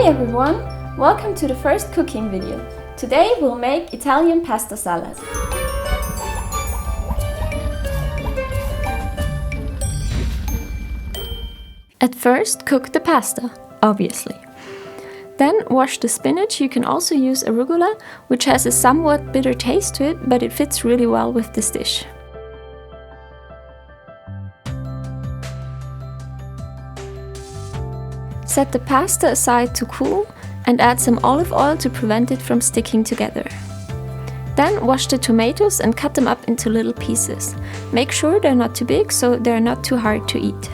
Hey everyone! Welcome to the first cooking video. Today we'll make Italian pasta salad. At first, cook the pasta, obviously. Then wash the spinach. You can also use arugula, which has a somewhat bitter taste to it, but it fits really well with this dish. Set the pasta aside to cool and add some olive oil to prevent it from sticking together. Then wash the tomatoes and cut them up into little pieces. Make sure they're not too big so they're not too hard to eat.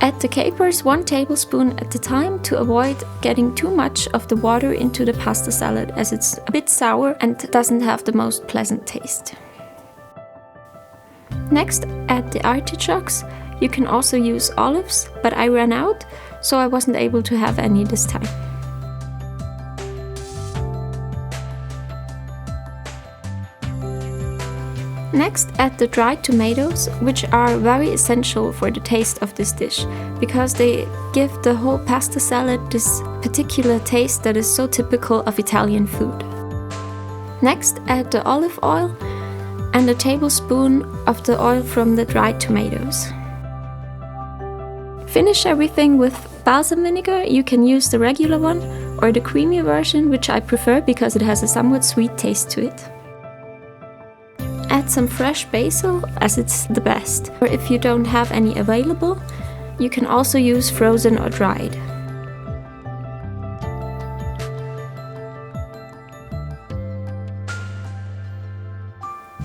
Add the capers 1 tablespoon at a time to avoid getting too much of the water into the pasta salad, as it's a bit sour and doesn't have the most pleasant taste. Next, add the artichokes. You can also use olives, but I ran out, so I wasn't able to have any this time. Next, add the dried tomatoes, which are very essential for the taste of this dish, because they give the whole pasta salad this particular taste that is so typical of Italian food. Next, add the olive oil and a tablespoon of the oil from the dried tomatoes. Finish everything with balsam vinegar. You can use the regular one or the creamy version, which I prefer because it has a somewhat sweet taste to it. Add some fresh basil, as it's the best. Or if you don't have any available, you can also use frozen or dried.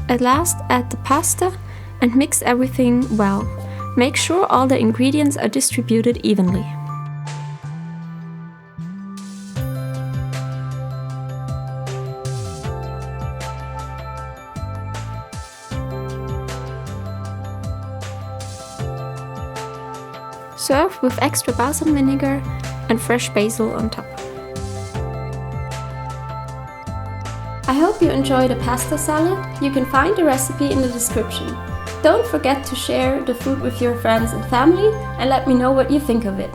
At last, add the pasta and mix everything well. Make sure all the ingredients are distributed evenly. Serve with extra balsam vinegar and fresh basil on top. I hope you enjoy the pasta salad. You can find the recipe in the description. Don't forget to share the food with your friends and family and let me know what you think of it.